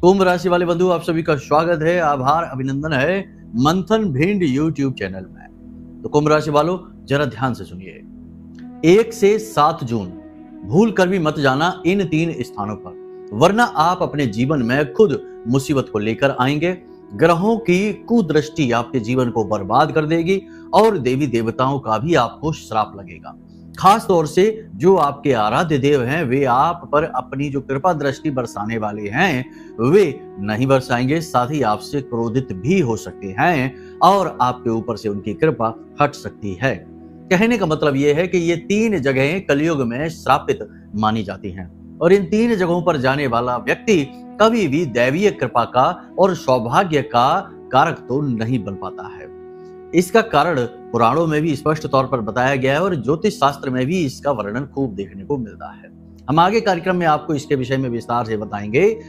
कुंभ राशि वाले बंधु, आप सभी का स्वागत है, आभार, अभिनंदन है मंथन भिंड यूट्यूब चैनल में। तो कुंभ राशि वालों, जरा ध्यान से सुनिए। 1 से 7 जून भूल कर भी मत जाना इन 3 स्थानों पर, वरना आप अपने जीवन में खुद मुसीबत को लेकर आएंगे। ग्रहों की कुदृष्टि आपके जीवन को बर्बाद कर देगी और देवी देवताओं का भी आपको श्राप लगेगा। खास तौर से जो आपके आराध्य देव हैं, वे आप पर अपनी जो कृपा दृष्टि बरसाने वाले हैं वे नहीं बरसाएंगे, साथ ही आपसे क्रोधित भी हो सकते हैं और आपके ऊपर से उनकी कृपा हट सकती है। कहने का मतलब यह है कि ये 3 जगहें कलयुग में श्रापित मानी जाती हैं और इन 3 जगहों पर जाने वाला व्यक्ति कभी भी दैवीय कृपा का और सौभाग्य का कारक तो नहीं बन पाता है। इसका कारण पुराणों में भी स्पष्ट तौर पर बताया गया है और ज्योतिष शास्त्र में भी इसका वर्णन खूब देखने को मिलता है। हम आगे कार्यक्रम में आपको इसके विषय में विस्तार से बताएंगे,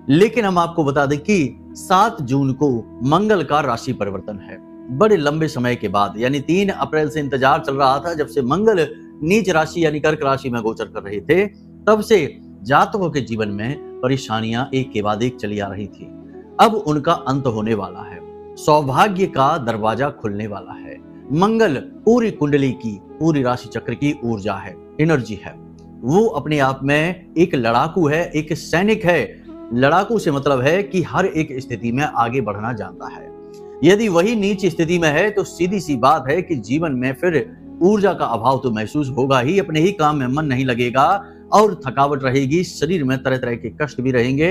लेकिन हम आपको बता दें कि 7 जून को मंगल का राशि परिवर्तन है। बड़े लंबे समय के बाद, यानी 3 अप्रैल से इंतजार चल रहा था, जब से मंगल नीच राशि यानी कर्क राशि में गोचर कर रहे थे, तब से जातकों के जीवन में परेशानियां एक के बाद एक चली आ रही थी। अब उनका अंत होने वाला है, सौभाग्य का दरवाजा खुलने वाला है। मंगल पूरी कुंडली की, पूरी राशि चक्र की ऊर्जा है, एनर्जी है। वो अपने आप में एक लड़ाकू है, एक सैनिक है। लड़ाकू से मतलब है कि हर एक स्थिति में आगे बढ़ना जानता है। यदि वही नीच स्थिति में है तो सीधी सी बात है कि जीवन में फिर ऊर्जा का अभाव तो महसूस होगा ही, अपने ही काम में मन नहीं लगेगा और थकावट रहेगी, शरीर में तरह तरह के कष्ट भी रहेंगे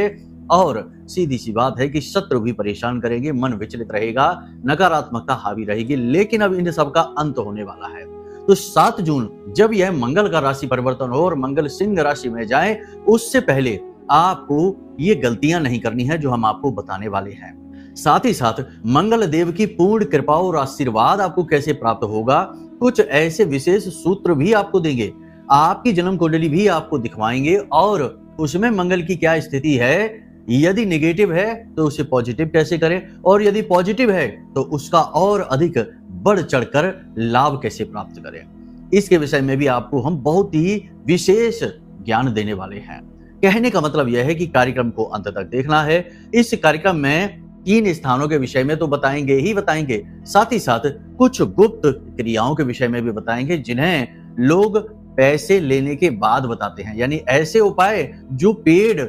और सीधी सी बात है कि शत्रु भी परेशान करेंगे, मन विचलित रहेगा, नकारात्मकता हावी रहेगी। लेकिन अब इन सब का अंत होने वाला है। तो 7 जून जब यह मंगल का राशि परिवर्तन हो और मंगल सिंह राशि में जाए, उससे पहले आपको ये गलतियां नहीं करनी है जो हम आपको बताने वाले हैं। साथ ही साथ मंगल देव की पूर्ण कृपा और आशीर्वाद आपको कैसे प्राप्त होगा, कुछ ऐसे विशेष सूत्र भी आपको देंगे, आपकी जन्म कुंडली भी आपको दिखवाएंगे और उसमें मंगल की क्या स्थिति है। यदि नेगेटिव है तो उसे पॉजिटिव कैसे करें और यदि पॉजिटिव है तो उसका और अधिक बढ़ चढ़कर लाभ कैसे प्राप्त करें, इसके विषय में भी आपको हम बहुत ही विशेष ज्ञान देने वाले हैं। कहने का मतलब यह है कि कार्यक्रम को अंत तक देखना है। इस कार्यक्रम में 3 स्थानों के विषय में तो बताएंगे ही बताएंगे, साथ ही साथ कुछ गुप्त क्रियाओं के विषय में भी बताएंगे जिन्हें लोग पैसे लेने के बाद बताते हैं, यानी ऐसे उपाय जो पेड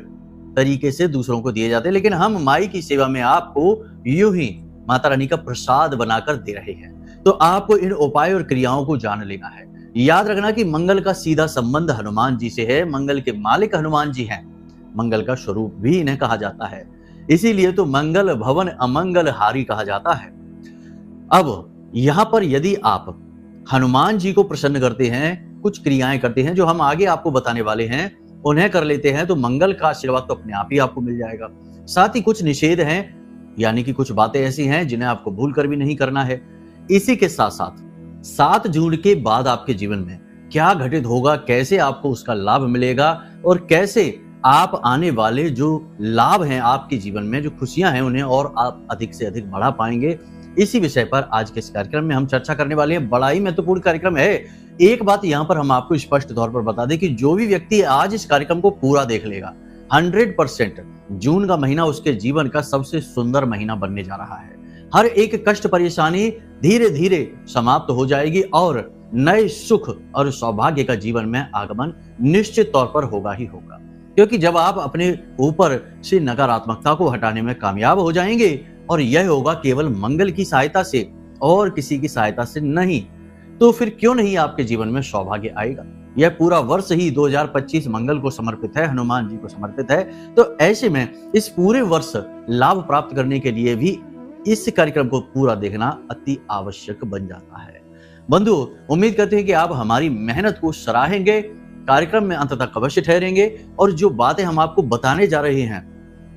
तरीके से दूसरों को दिए जाते हैं, लेकिन हम माई की सेवा में आपको यूं ही माता रानी का प्रसाद बनाकर दे रहे हैं। तो आपको इन उपाय और क्रियाओं को जान लेना है। याद रखना कि मंगल का सीधा संबंध हनुमान जी से है। मंगल के मालिक हनुमान जी हैं। मंगल का स्वरूप भी इन्हें कहा जाता है, इसीलिए तो मंगल भवन अमंगल हारी कहा जाता है। अब यहाँ पर यदि आप हनुमान जी को प्रसन्न करते हैं, कुछ क्रियाएं करते हैं जो हम आगे आपको बताने वाले हैं, उन्हें कर लेते हैं, तो मंगल का आशीर्वाद तो अपने आप ही आपको मिल जाएगा। साथ ही कुछ निषेध हैं, यानी कि कुछ बातें ऐसी हैं जिन्हें आपको भूल कर भी नहीं करना है। इसी के साथ साथ 7 जून के बाद आपके जीवन में क्या घटित होगा, कैसे आपको उसका लाभ मिलेगा और कैसे आप आने वाले जो लाभ हैं आपके जीवन में, जो खुशियां हैं, उन्हें और आप अधिक से अधिक बढ़ा पाएंगे, इसी विषय पर आज के इस कार्यक्रम में हम चर्चा करने वाले हैं। बड़ा ही महत्वपूर्ण कार्यक्रम है। एक बात यहाँ पर हम आपको स्पष्ट तौर पर बता दें कि जो भी व्यक्ति आज इस कार्यक्रम को पूरा देख लेगा, 100% जून का महीना उसके जीवन का सबसे सुंदर महीना बनने जा रहा है। हर एक कष्ट परेशानी धीरे धीरे समाप्त हो जाएगी और नए सुख और सौभाग्य का जीवन में आगमन निश्चित तौर पर होगा ही होगा। क्योंकि जब आप अपने ऊपर से नकारात्मकता को हटाने में कामयाब हो जाएंगे, और यह होगा केवल मंगल की सहायता से और किसी की सहायता से नहीं, तो फिर क्यों नहीं आपके जीवन में सौभाग्य आएगा। यह पूरा वर्ष ही 2025 मंगल को समर्पित है, हनुमान जी को समर्पित है। तो ऐसे में इस पूरे वर्ष लाभ प्राप्त करने के लिए भी इस कार्यक्रम को पूरा देखना अति आवश्यक बन जाता है। बंधु, उम्मीद करते हैं कि आप हमारी मेहनत को सराहेंगे, कार्यक्रम में अंत तक अवश्य ठहरेंगे और जो बातें हम आपको बताने जा रहे हैं,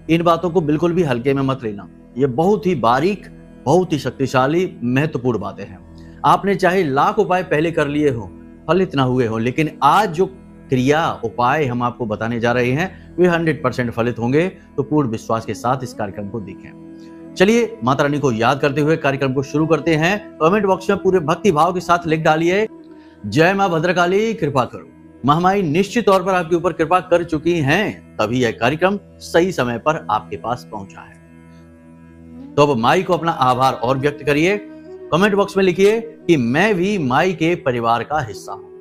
इन बातों को बिल्कुल भी हल्के में मत लेना। ये बहुत ही बारीक, बहुत ही शक्तिशाली, महत्वपूर्ण बातें हैं। आपने चाहे लाख उपाय पहले कर लिए हो, फलित ना हुए हो, लेकिन आज जो क्रिया उपाय हम आपको बताने जा रहे हैं वे 100% फलित होंगे। तो पूर्ण विश्वास के साथ इस कार्यक्रम को देखें। चलिए माता रानी को याद करते हुए कार्यक्रम को शुरू करते हैं। कमेंट बॉक्स में पूरे भक्ति भाव के साथ लिख डालिए, जय मां भद्रकाली कृपा करो। महामाई निश्चित तौर पर आपके ऊपर कृपा कर चुकी हैं। तभी यह कार्यक्रम सही समय पर आपके पास पहुंचा है। तो अब माई को अपना आभार और व्यक्त करिए। कमेंट बॉक्स में लिखिए कि मैं भी माई के परिवार का हिस्सा हूं।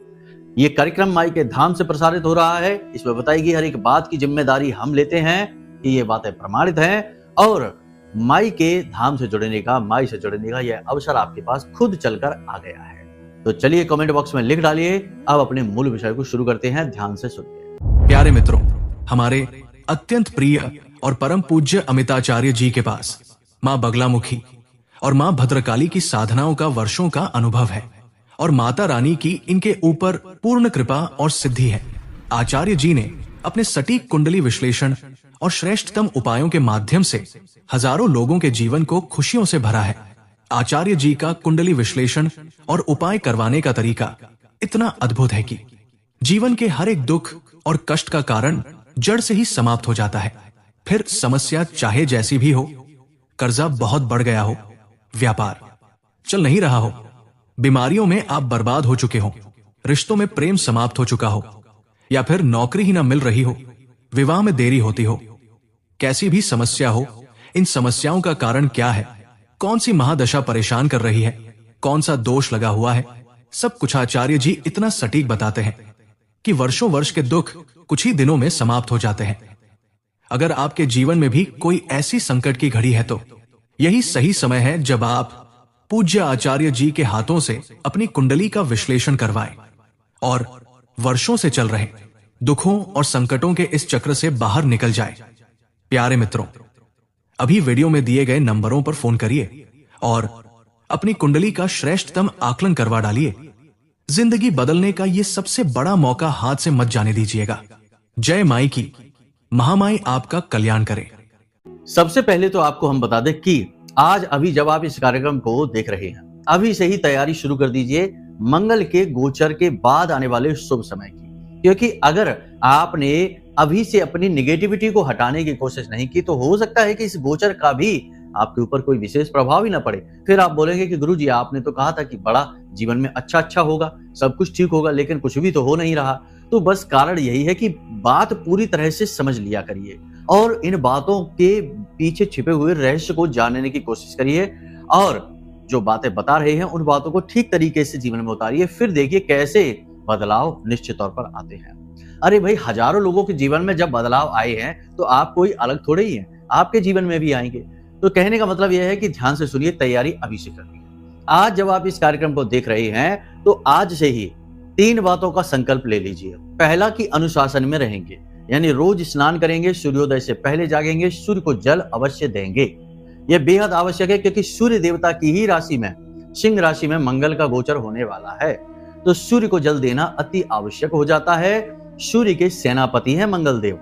ये कार्यक्रम माई के धाम से प्रसारित हो रहा है। इसमें बताई गई हर एक बात की जिम्मेदारी हम लेते हैं कि ये बातें प्रमाणित हैं और माई के धाम से जुड़ने का, माई से जुड़ने का यह अवसर आपके पास खुद चलकर आ गया है। तो चलिए कमेंट बॉक्स में लिख डालिए। अब अपने मूल विषय को शुरू करते हैं, ध्यान से सुनिए। प्यारे मित्रों, हमारे अत्यंत प्रिय और परम पूज्य अमिताचार्य जी के पास माँ बगलामुखी और माँ भद्रकाली की साधनाओं का वर्षों का अनुभव है और माता रानी की इनके ऊपर पूर्ण कृपा और सिद्धि है। आचार्य जी ने अपने सटीक कुंडली विश्लेषण और श्रेष्ठतम उपायों के माध्यम से हजारों लोगों के जीवन को खुशियों से भरा है। आचार्य जी का कुंडली विश्लेषण और उपाय करवाने का तरीका इतना अद्भुत है कि जीवन के हर एक दुख और कष्ट का कारण जड़ से ही समाप्त हो जाता है। फिर समस्या चाहे जैसी भी हो, कर्जा बहुत बढ़ गया हो, व्यापार चल नहीं रहा हो, बीमारियों में आप बर्बाद हो चुके हो, रिश्तों में प्रेम समाप्त हो चुका हो, या फिर नौकरी ही ना मिल रही हो, विवाह में देरी होती हो, कैसी भी समस्या हो, इन समस्याओं का कारण क्या है, कौन सी महादशा परेशान कर रही है, कौन सा दोष लगा हुआ है, सब कुछ आचार्य जी इतना सटीक बताते हैं कि वर्षों वर्ष के दुख कुछ ही दिनों में समाप्त हो जाते हैं। अगर आपके जीवन में भी कोई ऐसी संकट की घड़ी है तो यही सही समय है जब आप पूज्य आचार्य जी के हाथों से अपनी कुंडली का विश्लेषण करवाएं और वर्षों से चल रहे दुखों और संकटों के इस चक्र से बाहर निकल जाए। प्यारे मित्रों, अभी वीडियो में दिए गए नंबरों पर फोन करिए और अपनी कुंडली का श्रेष्ठतम आकलन करवा डालिए। जिंदगी बदलने का ये सबसे बड़ा मौका हाथ से मत जाने दीजिएगा। जय माई की, महामाई आपका कल्याण करे। सबसे पहले तो आपको हम बता दें कि आज अभी जब आप इस कार्यक्रम को देख रहे हैं, अभी से ही तैयारी शुरू कर दीजिए मंगल के गोचर के बाद आने वाले शुभ समय की। क्योंकि अगर आपने अभी से अपनी निगेटिविटी को हटाने की कोशिश नहीं की तो हो सकता है कि इस गोचर का भी आपके ऊपर कोई विशेष प्रभाव ही ना पड़े। फिर आप बोलेंगे कि गुरुजी आपने तो कहा था कि बड़ा जीवन में अच्छा होगा, सब कुछ ठीक होगा, लेकिन कुछ भी तो हो नहीं रहा। तो बस कारण यही है कि बात पूरी तरह से समझ लिया करिए और इन बातों के पीछे छिपे हुए रहस्य को जानने की कोशिश करिए और जो बातें बता रहे हैं उन बातों को ठीक तरीके से जीवन में उतारिए। फिर देखिए कैसे बदलाव निश्चित तौर पर आते हैं। अरे भाई, हजारों लोगों के जीवन में जब बदलाव आए हैं तो आप कोई अलग थोड़े ही हैं, आपके जीवन में भी आएंगे। तो कहने का मतलब यह है कि ध्यान से सुनिए, तैयारी अभी से करनी है। आज जब आप इस कार्यक्रम को देख रहे हैं तो आज से ही 3 बातों का संकल्प ले लीजिए। पहला कि अनुशासन में रहेंगे, यानी रोज स्नान करेंगे, सूर्योदय से पहले जागेंगे, सूर्य को जल अवश्य देंगे। यह बेहद आवश्यक है क्योंकि सूर्य देवता की ही राशि में, सिंह राशि में मंगल का गोचर होने वाला है। तो सूर्य को जल देना अति आवश्यक हो जाता है। सूर्य के सेनापति हैं मंगल देव,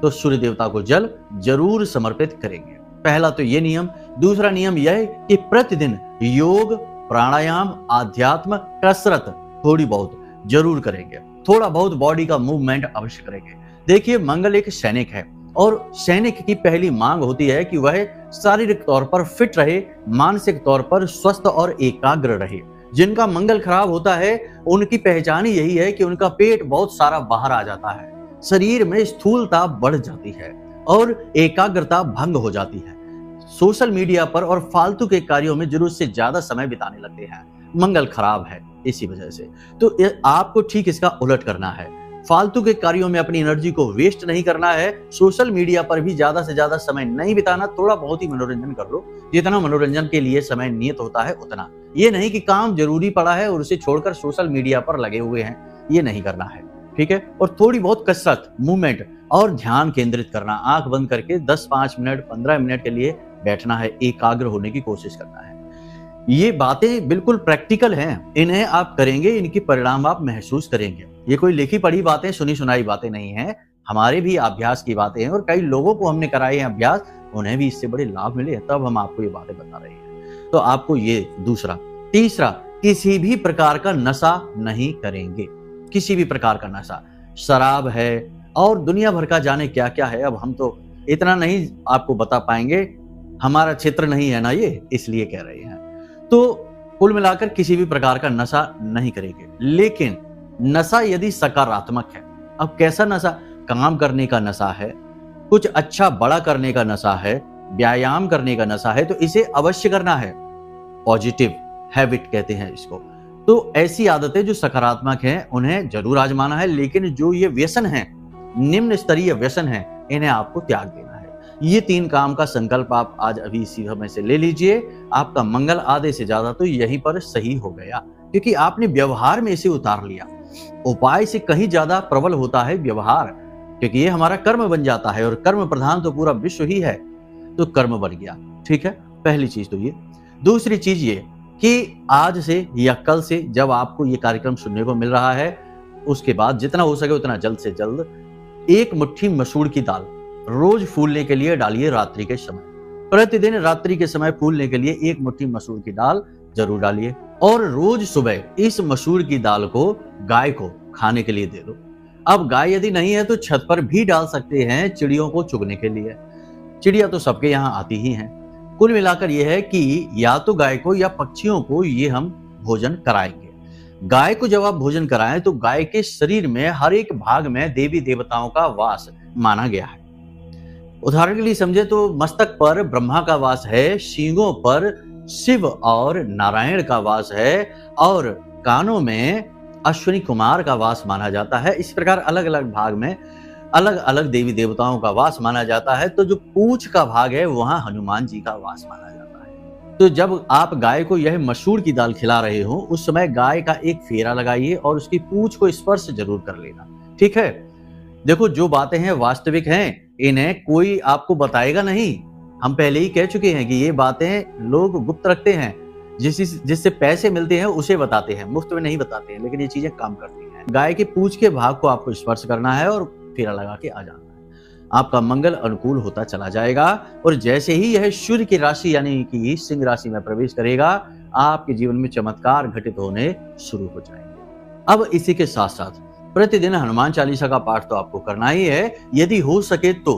तो सूर्य देवता को जल जरूर समर्पित करेंगे। पहला तो ये नियम। दूसरा नियम यह है कि प्रतिदिन योग, प्राणायाम, आध्यात्म, कसरत थोड़ी बहुत जरूर करेंगे। थोड़ा बहुत बॉडी का मूवमेंट अवश्य करेंगे। देखिए, मंगल एक सैनिक है और सैनिक की पहली मांग होती है कि वह शारीरिक तौर पर फिट रहे, मानसिक तौर पर स्वस्थ और एकाग्र रहे। जिनका मंगल खराब होता है उनकी पहचान ही यही है कि उनका पेट बहुत सारा बाहर आ जाता है, शरीर में स्थूलता बढ़ जाती है और एकाग्रता भंग हो जाती है। सोशल मीडिया पर और फालतू के कार्यों में जरूरत से ज्यादा समय बिताने लगते हैं। मंगल खराब है इसी वजह से। तो आपको ठीक इसका उलट करना है। फालतू के कार्यों में अपनी एनर्जी को वेस्ट नहीं करना है। सोशल मीडिया पर भी ज्यादा से ज्यादा समय नहीं बिताना। थोड़ा बहुत ही मनोरंजन कर लो, जितना मनोरंजन के लिए समय नियत होता है उतना। ये नहीं कि काम जरूरी पड़ा है और उसे छोड़कर सोशल मीडिया पर लगे हुए हैं, ये नहीं करना है, ठीक है। और थोड़ी बहुत कसरत, मूवमेंट और ध्यान केंद्रित करना। आंख बंद करके 10-5 मिनट 15 मिनट के लिए बैठना है, एकाग्र होने की कोशिश करना है। ये बातें बिल्कुल प्रैक्टिकल हैं, इन्हें आप करेंगे, इनकी परिणाम आप महसूस करेंगे। ये कोई लिखी पढ़ी बातें, सुनी सुनाई बातें नहीं हैं, हमारे भी अभ्यास की बातें हैं और कई लोगों को हमने कराए हैं अभ्यास, उन्हें भी इससे बड़े लाभ मिले हैं, तब हम आपको ये बातें बता रहे हैं। तो आपको ये दूसरा। तीसरा, किसी भी प्रकार का नशा नहीं करेंगे। किसी भी प्रकार का नशा, शराब है और दुनिया भर का जाने क्या क्या है। अब हम तो इतना नहीं आपको बता पाएंगे, हमारा क्षेत्र नहीं है ना ये, इसलिए कह रहे हैं। तो कुल मिलाकर किसी भी प्रकार का नशा नहीं करेंगे। लेकिन नशा यदि सकारात्मक है, अब कैसा नशा? काम करने का नशा है, कुछ अच्छा बड़ा करने का नशा है, व्यायाम करने का नशा है, तो इसे अवश्य करना है। पॉजिटिव हैबिट कहते हैं इसको। तो ऐसी आदतें जो सकारात्मक हैं उन्हें जरूर आजमाना है, लेकिन जो ये व्यसन है, निम्न स्तरीय व्यसन है, इन्हें आपको त्याग देना है। ये 3 काम का संकल्प आप आज अभी इसी समय से ले लीजिए। आपका मंगल आधे से ज्यादा तो यहीं पर सही हो गया, क्योंकि आपने व्यवहार में इसे उतार लिया। उपाय से कहीं ज्यादा प्रबल होता है व्यवहार, क्योंकि ये हमारा कर्म बन जाता है और कर्म प्रधान तो पूरा विश्व ही है, तो कर्म बन गया। ठीक है, पहली चीज तो ये। दूसरी चीज ये कि आज से या कल से जब आपको ये कार्यक्रम सुनने को मिल रहा है, उसके बाद जितना हो सके उतना जल्द से जल्द 1 मुट्ठी मसूर की दाल रोज फूलने के लिए डालिए। रात्रि के समय, प्रतिदिन रात्रि के समय फूलने के लिए 1 मुट्ठी मसूर की दाल जरूर डालिए, और रोज सुबह इस मसूर की दाल को गाय को खाने के लिए दे दो। अब गाय यदि नहीं है तो छत पर भी डाल सकते हैं चिड़ियों को चुगने के लिए। चिड़िया तो सबके यहाँ आती ही हैं। कुल मिलाकर यह है कि या तो गाय को या पक्षियों को ये हम भोजन कराएंगे। गाय को जब आप भोजन कराएं तो गाय के शरीर में हर एक भाग में देवी देवताओं का वास माना गया है। उदाहरण के लिए समझे तो मस्तक पर ब्रह्मा का वास है, सींगों पर शिव और नारायण का वास है, और कानों में अश्विनी कुमार का वास माना जाता है। इस प्रकार अलग अलग भाग में अलग अलग देवी देवताओं का वास माना जाता है। तो जो पूंछ का भाग है वहां हनुमान जी का वास माना जाता है। तो जब आप गाय को यह मसूर की दाल खिला रहे हो, उस समय गाय का एक फेरा लगाइए और उसकी पूंछ को स्पर्श जरूर कर लेना। ठीक है, देखो जो बातें हैं वास्तविक हैं, इन्हें कोई आपको बताएगा नहीं। हम पहले ही कह चुके हैं कि ये बातें लोग गुप्त रखते हैं, जिससे पैसे मिलते हैं उसे बताते हैं, मुफ्त में नहीं बताते हैं, लेकिन ये चीजें काम करती हैं। गाय के पूंछ के भाग को आपको स्पर्श करना है और फेरा लगा के आ जाना है। आपका मंगल अनुकूल होता चला जाएगा, और जैसे ही यह सूर्य की राशि यानी कि सिंह राशि में प्रवेश करेगा, आपके जीवन में चमत्कार घटित होने शुरू हो जाएंगे। अब इसी के साथ साथ प्रतिदिन हनुमान चालीसा का पाठ तो आपको करना ही है। यदि हो सके तो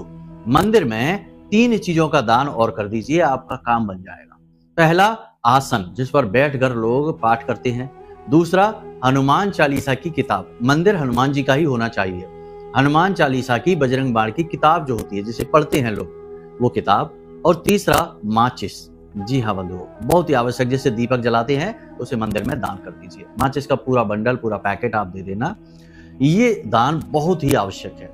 मंदिर में 3 चीजों का दान और कर दीजिए, आपका काम बन जाएगा। पहला, आसन जिस पर बैठकर लोग पाठ करते हैं। दूसरा, हनुमान चालीसा की किताब, मंदिर हनुमान जी का ही होना चाहिए। हनुमान चालीसा की बजरंग बाण की किताब जो होती है, जिसे पढ़ते हैं लोग, वो किताब। और तीसरा, माचिस। जी हाँ बंधुओं, बहुत ही आवश्यक, जैसे दीपक जलाते हैं उसे मंदिर में दान कर दीजिए। माचिस का पूरा बंडल, पूरा पैकेट आप दे देना। ये दान बहुत ही आवश्यक है,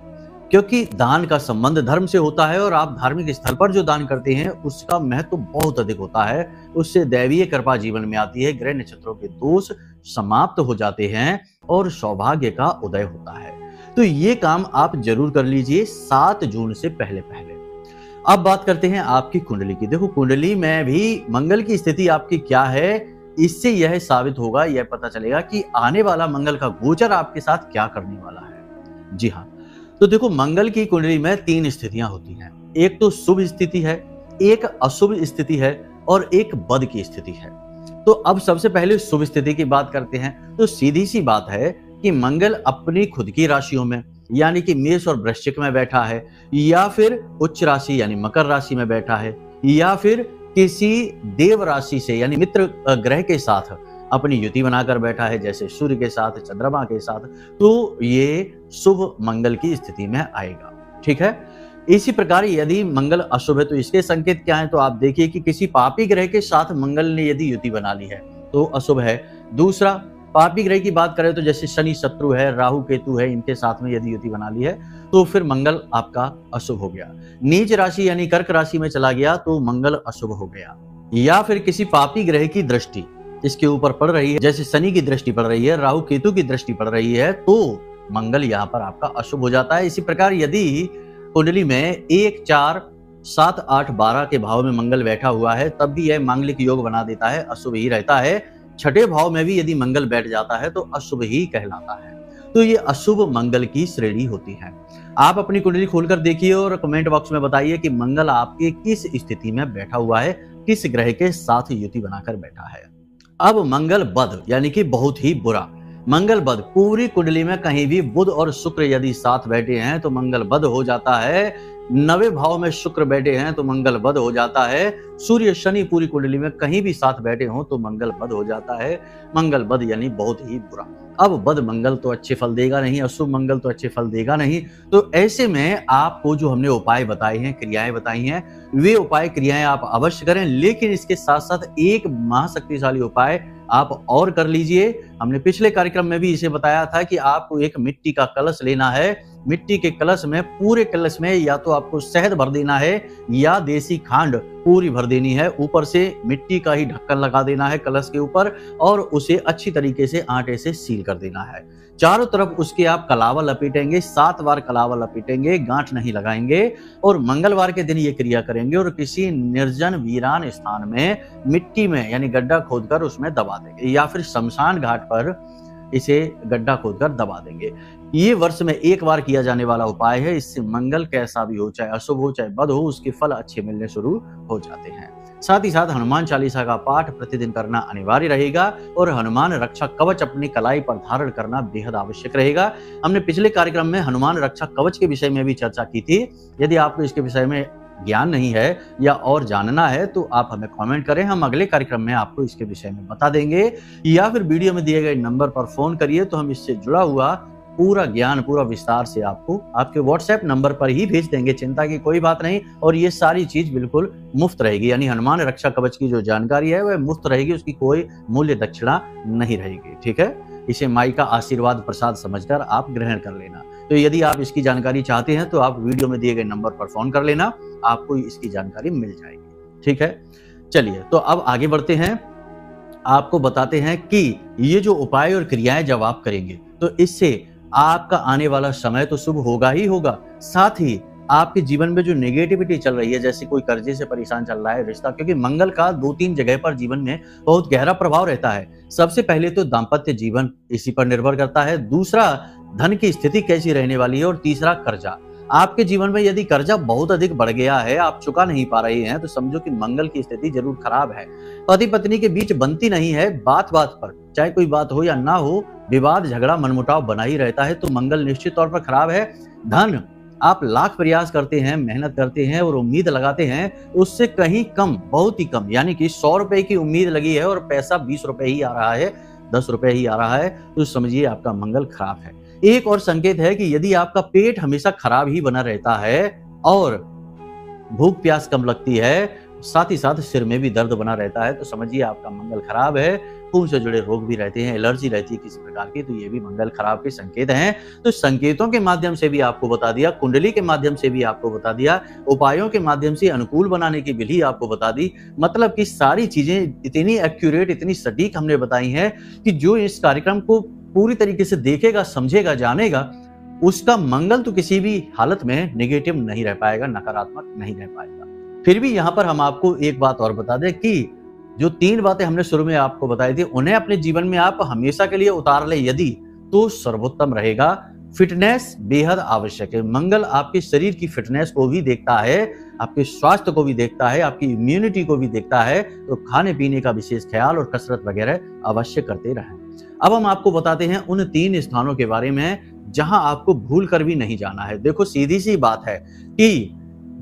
क्योंकि दान का संबंध धर्म से होता है, और आप धार्मिक स्थल पर जो दान करते हैं उसका महत्व बहुत अधिक होता है। उससे दैवीय कृपा जीवन में आती है, ग्रह नक्षत्रों के दोष समाप्त हो जाते हैं और सौभाग्य का उदय होता है। तो ये काम आप जरूर कर लीजिए 7 जून से पहले पहले। अब बात करते हैं आपकी कुंडली की। देखो कुंडली में भी मंगल की स्थिति आपकी क्या है, इससे यह साबित होगा, यह पता चलेगा कि आने वाला मंगल का गोचर आपके साथ क्या करने वाला है। जी हाँ, तो देखो मंगल की कुंडली में 3 स्थितियां होती हैं। एक तो शुभ स्थिति है, एक अशुभ स्थिति है, और एक बद की स्थिति है। तो अब सबसे पहले शुभ स्थिति की बात करते हैं। तो सीधी सी बात है कि मंगल अपनी खुद की राशियों में यानी कि मेष और वृश्चिक में बैठा है, या फिर उच्च राशि यानी मकर राशि में बैठा है, या फिर किसी देव राशि से यानी मित्र ग्रह के साथ अपनी युति बनाकर बैठा है, जैसे सूर्य के साथ, चंद्रमा के साथ। तो ये शुभ मंगल की स्थिति में आएगा। ठीक है, इसी प्रकार यदि मंगल अशुभ है तो इसके संकेत क्या है, तो आप देखिए कि किसी पापी ग्रह के साथ मंगल ने यदि युति बना ली है तो अशुभ है। दूसरा, पापी ग्रह की बात करें तो जैसे शनि शत्रु है, राहु केतु है, इनके साथ में यदि युति बना ली है तो फिर मंगल आपका अशुभ हो गया। नीच राशि यानी कर्क राशि में चला गया तो मंगल अशुभ हो गया। या फिर किसी पापी ग्रह की दृष्टि इसके ऊपर पड़ रही है, जैसे शनि की दृष्टि पड़ रही है, राहु केतु की दृष्टि पड़ रही है, तो मंगल यहाँ पर आपका अशुभ हो जाता है। इसी प्रकार यदि कुंडली में 1, 4, 7, 8, 12 के भाव में मंगल बैठा हुआ है तब भी यह मांगलिक योग बना देता है, अशुभ ही रहता है। छठे भाव में भी यदि मंगल बैठ जाता है तो अशुभ ही कहलाता है। तो ये अशुभ मंगल की श्रेणी होती है। आप अपनी कुंडली खोलकर देखिए और कमेंट बॉक्स में बताइए कि मंगल आपके किस स्थिति में बैठा हुआ है, किस ग्रह के साथ युति बनाकर बैठा है। अब मंगल बद यानी कि बहुत ही बुरा। मंगल बद, पूरी कुंडली में कहीं भी बुध और शुक्र यदि साथ बैठे हैं तो मंगल बद हो जाता है। 9वें भाव में शुक्र बैठे हैं तो मंगल बद हो जाता है। सूर्य शनि पूरी कुंडली में कहीं भी साथ बैठे हों तो मंगल बद हो जाता है। मंगल बद यानी बहुत ही बुरा। अब बद मंगल तो अच्छे फल देगा नहीं, अशुभ मंगल तो अच्छे फल देगा नहीं। तो ऐसे में आपको जो हमने उपाय बताए हैं, क्रियाएं बताई हैं, वे उपाय क्रियाएं आप अवश्य करें। लेकिन इसके साथ साथ एक महाशक्तिशाली उपाय आप और कर लीजिए। हमने पिछले कार्यक्रम में भी इसे बताया था कि आपको एक मिट्टी का कलश लेना है। मिट्टी के कलश में, पूरे कलश में या तो आपको शहद भर देना है या देसी खांड पूरी भर देनी है। ऊपर से मिट्टी का ही ढक्कन लगा देना है कलश के ऊपर और उसे अच्छी तरीके से आटे से सील कर देना है। चारों तरफ उसके आप कलावा लपेटेंगे, 7 बार कलावा लपेटेंगे, गांठ नहीं लगाएंगे और मंगलवार के दिन ये क्रिया करेंगे और किसी निर्जन वीरान स्थान में मिट्टी में यानी गड्ढा खोदकर उसमें दबा देंगे या फिर शमशान घाट पर इसे गड्ढा खोदकर दबा देंगे। ये वर्ष में एक बार किया जाने वाला उपाय है। इससे मंगल कैसा भी हो, चाहे अशुभ हो चाहे बद हो, उसके फल अच्छे मिलने शुरू हो जाते हैं। साथ ही साथ हनुमान चालीसा का पाठ प्रतिदिन करना अनिवार्य रहेगा और हनुमान रक्षा कवच अपनी कलाई पर धारण करना बेहद आवश्यक रहेगा। हमने पिछले कार्यक्रम में हनुमान रक्षा कवच के विषय में भी चर्चा की थी। यदि आपको इसके विषय में ज्ञान नहीं है या और जानना है तो आप हमें कमेंट करें, हम अगले कार्यक्रम में आपको इसके विषय में बता देंगे। या फिर वीडियो में दिए गए नंबर पर फोन करिए तो हम इससे जुड़ा हुआ पूरा ज्ञान पूरा विस्तार से आपको आपके व्हाट्सएप नंबर पर ही भेज देंगे। चिंता की कोई बात नहीं और ये सारी चीज बिल्कुल मुफ्त रहेगी। यानी हनुमान रक्षा कवच की जो जानकारी है वह मुफ्त रहेगी, उसकी कोई मूल्य दक्षिणा नहीं रहेगी। ठीक है, इसे माई का आशीर्वाद प्रसाद समझकर आप ग्रहण कर लेना। तो यदि आप इसकी जानकारी चाहते हैं तो आप वीडियो में दिए गए नंबर पर फोन कर लेना, आपको इसकी जानकारी मिल जाएगी। ठीक है, चलिए तो अब आगे बढ़ते हैं। आपको बताते हैं कि ये जो उपाय और क्रियाएं जब आप करेंगे तो इससे आपका आने वाला समय तो शुभ होगा ही होगा, साथ ही आपके जीवन में जो नेगेटिविटी चल रही है, जैसे कोई कर्जे से परेशान चल रहा है, रिश्ता, क्योंकि मंगल का 2-3 जगह पर जीवन में बहुत गहरा प्रभाव रहता है। सबसे पहले तो दाम्पत्य जीवन इसी पर निर्भर करता है, दूसरा धन की स्थिति कैसी रहने वाली है और तीसरा कर्जा। आपके जीवन में यदि कर्जा बहुत अधिक बढ़ गया है, आप चुका नहीं पा रहे हैं, तो समझो कि मंगल की स्थिति जरूर खराब है। पति पत्नी के बीच बनती नहीं है, बात बात पर, चाहे कोई बात हो या ना हो, विवाद झगड़ा मनमुटाव बना ही रहता है, तो मंगल निश्चित तौर पर खराब है। धन, आप लाख प्रयास करते हैं, मेहनत करते हैं और उम्मीद लगाते हैं, उससे कहीं कम, बहुत ही कम, यानी कि 100 रुपए की उम्मीद लगी है और पैसा 20 रुपए ही आ रहा है, 10 रुपए ही आ रहा है, तो समझिए आपका मंगल खराब है। एक और संकेत है कि यदि आपका पेट हमेशा खराब ही बना रहता है और भूख प्यास कम लगती है, साथ ही साथ सिर में भी दर्द बना रहता है, तो समझिए आपका मंगल खराब है। खून से जुड़े रोग भी रहते हैं, एलर्जी रहती है किसी प्रकार की, तो ये भी मंगल खराब के संकेत हैं। तो संकेतों के माध्यम से भी आपको बता दिया, कुंडली के माध्यम से भी आपको बता दिया, उपायों के माध्यम से अनुकूल बनाने की विधि आपको बता दी। मतलब कि सारी चीजें इतनी एक्यूरेट, इतनी सटीक हमने बताई हैं कि जो इस कार्यक्रम को पूरी तरीके से देखेगा, समझेगा, जानेगा, उसका मंगल तो किसी भी हालत में नेगेटिव नहीं रह पाएगा, नकारात्मक नहीं रह पाएगा। फिर भी यहाँ पर हम आपको एक बात और बता दें कि जो 3 बातें हमने शुरू में आपको बताई थी, उन्हें अपने जीवन में आप हमेशा के लिए उतार ले यदि, तो सर्वोत्तम रहेगा। फिटनेस बेहद आवश्यक है। मंगल आपके शरीर की फिटनेस को भी देखता है, आपके स्वास्थ्य को भी देखता है, आपकी इम्यूनिटी को भी देखता है, तो खाने पीने का विशेष ख्याल और कसरत वगैरह अवश्य करते रहें। अब हम आपको बताते हैं उन 3 स्थानों के बारे में जहां आपको भूल कर भी नहीं जाना है। देखो, सीधी सी बात है कि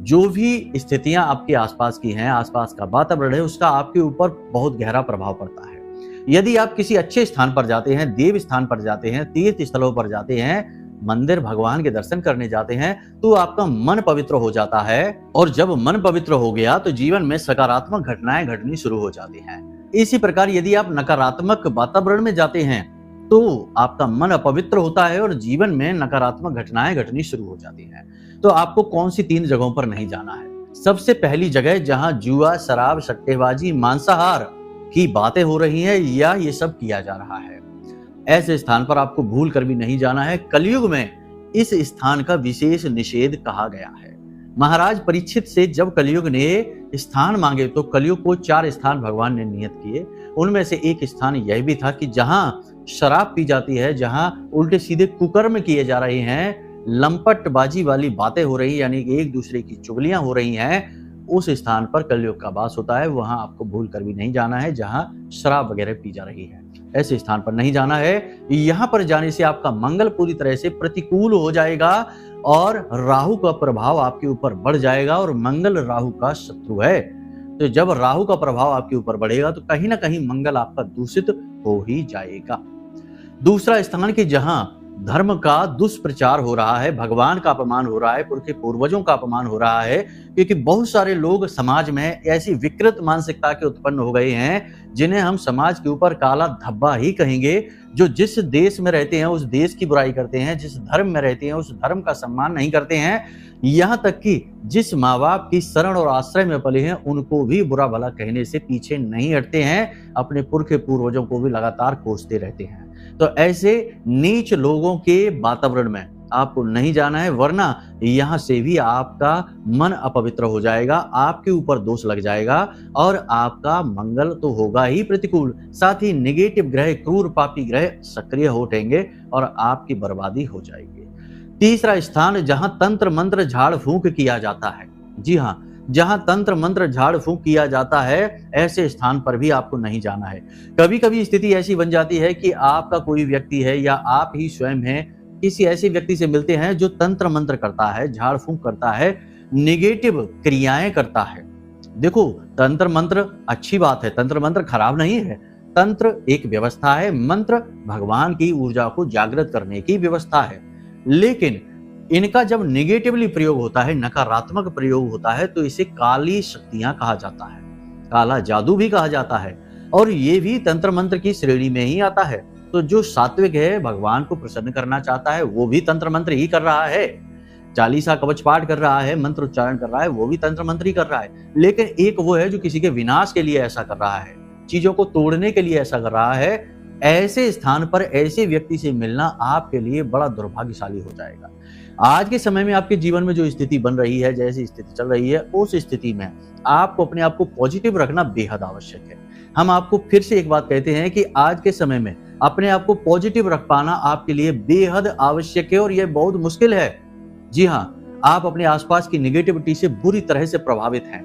जो भी स्थितियां आपके आसपास की हैं, आसपास का वातावरण है, उसका आपके ऊपर बहुत गहरा प्रभाव पड़ता है। यदि आप किसी अच्छे स्थान पर जाते हैं, देव स्थान पर जाते हैं, तीर्थ स्थलों पर जाते हैं, मंदिर भगवान के दर्शन करने जाते हैं, तो आपका मन पवित्र हो जाता है और जब मन पवित्र हो गया तो जीवन में सकारात्मक घटनाएं घटनी शुरू हो जाती हैं। इसी प्रकार यदि आप नकारात्मक वातावरण में जाते हैं तो आपका मन अपवित्र होता है और जीवन में नकारात्मक घटनाएं घटनी शुरू हो जाती हैं। तो आपको कौन सी 3 जगहों पर नहीं जाना है? सबसे पहली जगह जहां जुआ, शराब, सट्टेबाजी, मांसाहार की बातें हो रही हैं या ये सब किया जा रहा है, ऐसे स्थान पर आपको भूल कर भी नहीं जाना है। कलयुग में इस स्थान का विशेष निषेध कहा गया है। महाराज परीक्षित से जब कलयुग ने स्थान मांगे तो कलयुग को 4 स्थान भगवान ने नियत किए। उनमें से एक स्थान यह भी था कि जहां शराब पी जाती है, जहां उल्टे सीधे कुकर्म किए जा रहे हैं, लंपटबाजी वाली बातें हो रही, यानी कि एक दूसरे की चुगलियां हो रही हैं, उस स्थान पर कलयुग का वास होता है। वहां आपको भूल कर भी नहीं जाना है जहां शराब वगैरह पी जा रही है, ऐसे स्थान पर नहीं जाना है। यहां पर जाने से आपका मंगल पूरी तरह से प्रतिकूल हो जाएगा और राहु का प्रभाव आपके ऊपर बढ़ जाएगा और मंगल राहु का शत्रु है। तो जब राहु का प्रभाव आपके ऊपर बढ़ेगा तो कहीं ना कहीं मंगल आपका दूषित हो ही जाएगा। दूसरा स्थान कि जहां धर्म का दुष्प्रचार हो रहा है, भगवान का अपमान हो रहा है, पुरखे पूर्वजों का अपमान हो रहा है, क्योंकि बहुत सारे लोग समाज में ऐसी विकृत मानसिकता के उत्पन्न हो गए हैं जिन्हें हम समाज के ऊपर काला धब्बा ही कहेंगे, जो जिस देश में रहते हैं उस देश की बुराई करते हैं, जिस धर्म में रहते हैं उस धर्म का सम्मान नहीं करते हैं, यहाँ तक कि जिस माँ बाप की शरण और आश्रय में पले हैं उनको भी बुरा भला कहने से पीछे नहीं हटते हैं, अपने पुरखे पूर्वजों को भी लगातार कोसते रहते हैं। तो ऐसे नीच लोगों के वातावरण में आपको नहीं जाना है, वरना यहां से भी आपका मन अपवित्र हो जाएगा, आपके ऊपर दोष लग जाएगा और आपका मंगल तो होगा ही प्रतिकूल, साथ ही नेगेटिव ग्रह, क्रूर पापी ग्रह सक्रिय हो उठेंगे और आपकी बर्बादी हो जाएगी। तीसरा स्थान जहां तंत्र मंत्र झाड़ फूंक किया जाता है, जी हाँ, जहां तंत्र मंत्र झाड़ फूंक किया जाता है ऐसे स्थान पर भी आपको नहीं जाना है। कभी कभी स्थिति ऐसी बन जाती है कि आपका कोई व्यक्ति है या आप ही स्वयं हैं, किसी ऐसे व्यक्ति से मिलते हैं जो तंत्र मंत्र करता है, झाड़ फूंक करता है, नेगेटिव क्रियाएं करता है। देखो, तंत्र मंत्र अच्छी बात है, तंत्र मंत्र खराब नहीं है। तंत्र एक व्यवस्था है, मंत्र भगवान की ऊर्जा को जागृत करने की व्यवस्था है, लेकिन इनका जब नेगेटिवली प्रयोग होता है, नकारात्मक प्रयोग होता है, तो इसे काली शक्तियां कहा जाता है, काला जादू भी कहा जाता है, और ये भी तंत्र मंत्र की श्रेणी में ही आता है। तो जो सात्विक है, भगवान को प्रसन्न करना चाहता है, वो भी तंत्र मंत्र ही कर रहा है, चालीसा कवच पाठ कर रहा है, मंत्र उच्चारण कर रहा है, वो भी तंत्र मंत्र ही कर रहा है। लेकिन एक वो है जो किसी के विनाश के लिए ऐसा कर रहा है, चीजों को तोड़ने के लिए ऐसा कर रहा है। ऐसे स्थान पर ऐसे व्यक्ति से मिलना आपके लिए बड़ा दुर्भाग्यशाली हो जाएगा। आज के समय में आपके जीवन में जो स्थिति बन रही है, जैसी स्थिति चल रही है, उस स्थिति में आपको अपने आप को पॉजिटिव रखना बेहद आवश्यक है। हम आपको फिर से एक बात कहते हैं कि आज के समय में अपने आप को पॉजिटिव रख पाना आपके लिए बेहद आवश्यक है और यह बहुत मुश्किल है। जी हाँ, आप अपने आसपास की नेगेटिविटी से बुरी तरह से प्रभावित हैं,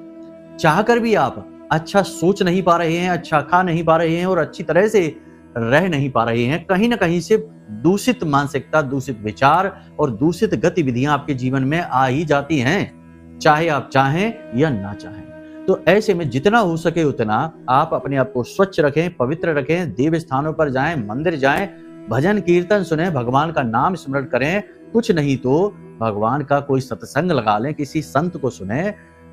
चाहकर भी आप अच्छा सोच नहीं पा रहे हैं, अच्छा खा नहीं पा रहे हैं और अच्छी तरह से रह नहीं पा रहे हैं। कहीं ना कहीं से दूषित मानसिकता, दूषित विचार और दूषित गतिविधियां आपके जीवन में आ ही जाती हैं, चाहे आप चाहें या ना चाहें। तो ऐसे में जितना हो सके उतना आप अपने आप को स्वच्छ रखें, पवित्र रखें, देव स्थानों पर जाएं, मंदिर जाएं, भजन कीर्तन सुने, भगवान का नाम स्मरण करें, कुछ नहीं तो भगवान का कोई सत्संग लगा लें, किसी संत को सुने।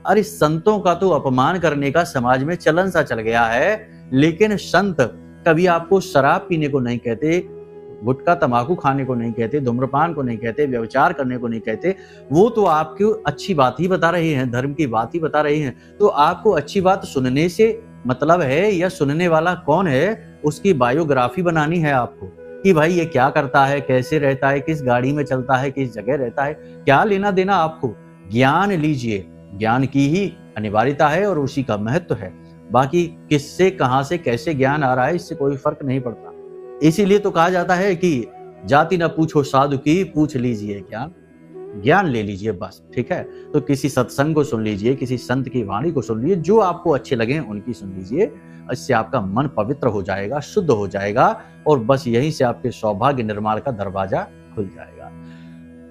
अरे संतों का तो अपमान करने का समाज में चलन सा चल गया है, लेकिन संत कभी आपको शराब पीने को नहीं कहते, गुटखा तंबाकू खाने को नहीं कहते, धूम्रपान को नहीं कहते, व्यभिचार करने को नहीं कहते। वो तो आपको अच्छी बात ही बता रहे हैं, धर्म की बात ही बता रहे हैं। तो आपको अच्छी बात सुनने से मतलब है या सुनने वाला कौन है, उसकी बायोग्राफी बनानी है आपको कि भाई ये क्या करता है, कैसे रहता है, किस गाड़ी में चलता है, किस जगह रहता है, क्या लेना देना आपको। ज्ञान लीजिए, ज्ञान की ही अनिवार्यता है और उसी का महत्व है। बाकी किससे, कहां से, कैसे ज्ञान आ रहा है, इससे कोई फर्क नहीं पड़ता। इसीलिए तो कहा जाता है कि जाति न पूछो साधु की, पूछ लीजिए ज्ञान, ज्ञान ले लीजिए बस, ठीक है। तो किसी सत्संग को सुन लीजिए, किसी संत की वाणी को सुन लीजिए, जो आपको अच्छे लगे उनकी सुन लीजिए। इससे आपका मन पवित्र हो जाएगा, शुद्ध हो जाएगा और बस यहीं से आपके सौभाग्य निर्माण का दरवाजा खुल जाएगा।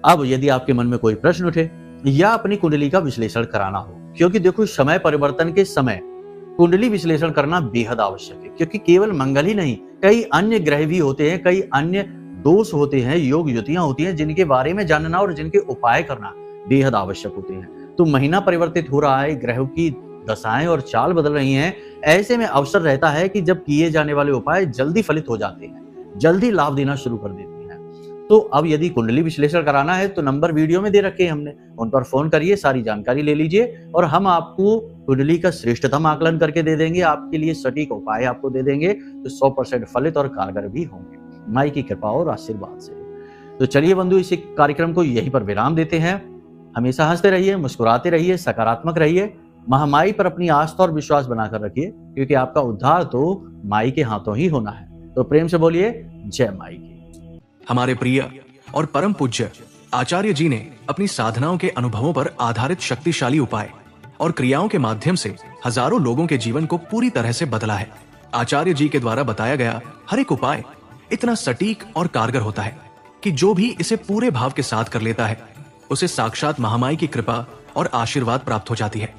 अब यदि आपके मन में कोई प्रश्न उठे या अपनी कुंडली का विश्लेषण कराना हो, क्योंकि देखो समय परिवर्तन के समय कुंडली विश्लेषण करना बेहद आवश्यक है, क्योंकि केवल मंगल ही नहीं, कई अन्य ग्रह भी होते हैं, कई अन्य दोष होते हैं, योग युतियां होती हैं, जिनके बारे में जानना और जिनके उपाय करना बेहद आवश्यक होते हैं। तो महीना परिवर्तित हो रहा है, ग्रहों की दशाएं और चाल बदल रही हैं, ऐसे में अवसर रहता है कि जब किए जाने वाले उपाय जल्दी फलित हो जाते हैं, जल्दी लाभ देना शुरू कर देते हैं। तो अब यदि कुंडली विश्लेषण कराना है तो नंबर वीडियो में दे रखे हैं हमने, उन पर फोन करिए, सारी जानकारी ले लीजिए और हम आपको कुंडली का श्रेष्ठतम आकलन करके दे देंगे, आपके लिए सटीक उपाय आपको दे देंगे, तो 100% फलित और कारगर भी होंगे माई की कृपा और आशीर्वाद से। तो चलिए बंधु, इस कार्यक्रम को यहीं पर विराम देते हैं। हमेशा हंसते रहिए, मुस्कुराते रहिए, सकारात्मक रहिए, महामाई पर अपनी आस्था और विश्वास बनाकर रखिए, क्योंकि आपका उद्धार तो माई के हाथों ही होना है। तो प्रेम से बोलिए जय माई की। हमारे प्रिय और परम पूज्य आचार्य जी ने अपनी साधनाओं के अनुभवों पर आधारित शक्तिशाली उपाय और क्रियाओं के माध्यम से हजारों लोगों के जीवन को पूरी तरह से बदला है। आचार्य जी के द्वारा बताया गया हर एक उपाय इतना सटीक और कारगर होता है कि जो भी इसे पूरे भाव के साथ कर लेता है उसे साक्षात महामाई की कृपा और आशीर्वाद प्राप्त हो जाती है।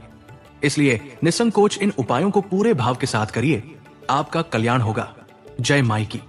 इसलिए निसंकोच इन उपायों को पूरे भाव के साथ करिए, आपका कल्याण होगा। जय माई की।